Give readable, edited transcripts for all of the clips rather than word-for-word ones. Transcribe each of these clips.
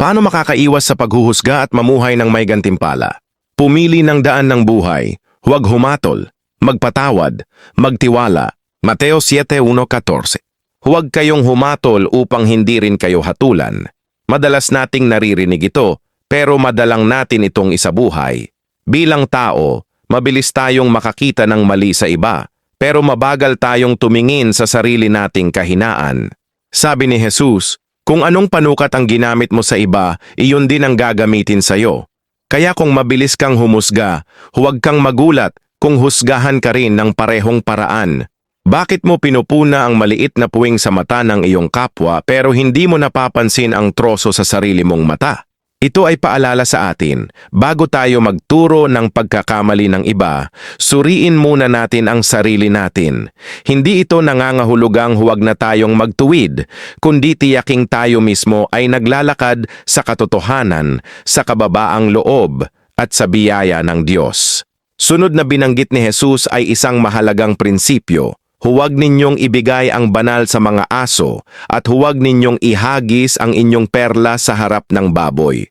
Paano makakaiwas sa paghuhusga at mamuhay ng may gantimpala? Pumili ng daan ng buhay, huwag humatol, magpatawad, magtiwala. Mateo 7:1-14. Huwag kayong humatol upang hindi rin kayo hatulan. Madalas nating naririnig ito, pero madalang natin itong isabuhay. Bilang tao, mabilis tayong makakita ng mali sa iba, pero mabagal tayong tumingin sa sarili nating kahinaan. Sabi ni Jesus, kung anong panukat ang ginamit mo sa iba, iyon din ang gagamitin sa'yo. Kaya kung mabilis kang humusga, huwag kang magulat kung husgahan ka rin ng parehong paraan. Bakit mo pinupuna ang maliit na puwing sa mata ng iyong kapwa pero hindi mo napapansin ang troso sa sarili mong mata? Ito ay paalala sa atin, bago tayo magturo ng pagkakamali ng iba, suriin muna natin ang sarili natin. Hindi ito nangangahulugang huwag na tayong magtuwid, kundi tiyaking tayo mismo ay naglalakad sa katotohanan, sa kababaang loob, at sa biyaya ng Diyos. Sunod na binanggit ni Jesus ay isang mahalagang prinsipyo. Huwag ninyong ibigay ang banal sa mga aso at huwag ninyong ihagis ang inyong perla sa harap ng baboy.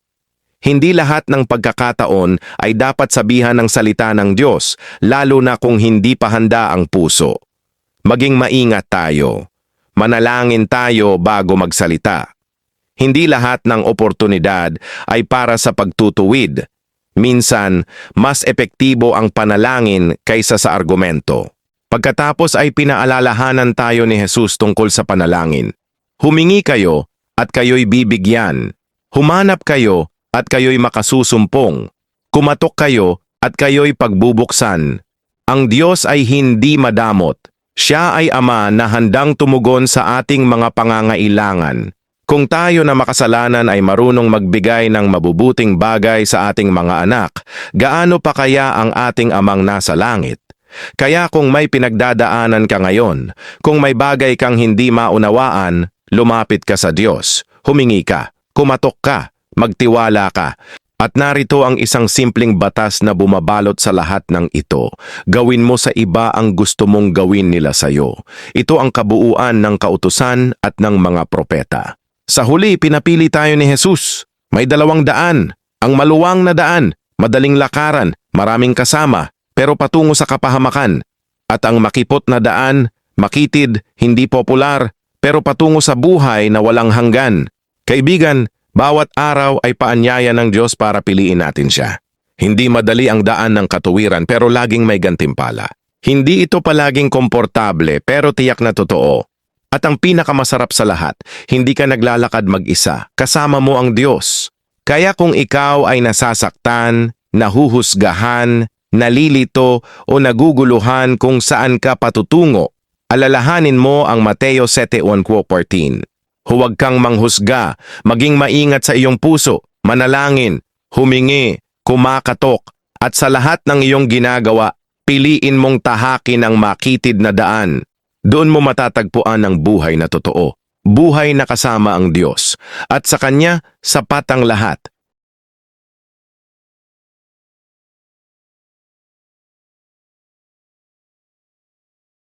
Hindi lahat ng pagkakataon ay dapat sabihan ng salita ng Diyos, lalo na kung hindi pa handa ang puso. Maging maingat tayo. Manalangin tayo bago magsalita. Hindi lahat ng oportunidad ay para sa pagtutuwid. Minsan, mas epektibo ang panalangin kaysa sa argumento. Pagkatapos ay pinaalalahanan tayo ni Jesus tungkol sa panalangin. Humingi kayo at kayo'y bibigyan. Humanap kayo at kayo'y makasusumpong. Kumatok kayo at kayo'y pagbubuksan. Ang Diyos ay hindi madamot. Siya ay Ama na handang tumugon sa ating mga pangangailangan. Kung tayo na makasalanan ay marunong magbigay ng mabubuting bagay sa ating mga anak, gaano pa kaya ang ating Amang nasa langit? Kaya kung may pinagdadaanan ka ngayon, kung may bagay kang hindi maunawaan, lumapit ka sa Diyos, humingi ka, kumatok ka, magtiwala ka. At narito ang isang simpleng batas na bumabalot sa lahat ng ito. Gawin mo sa iba ang gusto mong gawin nila sa'yo. Ito ang kabuuan ng kautusan at ng mga propeta. Sa huli, pinapili tayo ni Jesus. May 2 daan. Ang maluwang na daan, madaling lakaran, maraming kasama, pero patungo sa kapahamakan. At ang makipot na daan, makitid, hindi popular, pero patungo sa buhay na walang hanggan. Kaibigan, bawat araw ay paanyaya ng Diyos para piliin natin siya. Hindi madali ang daan ng katuwiran pero laging may gantimpala. Hindi ito palaging komportable pero tiyak na totoo. At ang pinakamasarap sa lahat, hindi ka naglalakad mag-isa, kasama mo ang Diyos. Kaya kung ikaw ay nasasaktan, nahuhusgahan, nalilito o naguguluhan kung saan ka patutungo, alalahanin mo ang Mateo 7:1-14. Huwag kang manghusga, maging maingat sa iyong puso, manalangin, humingi, kumakatok, at sa lahat ng iyong ginagawa, piliin mong tahakin ang makitid na daan. Doon mo matatagpuan ang buhay na totoo, buhay na kasama ang Diyos, at sa Kanya, sapat ang lahat.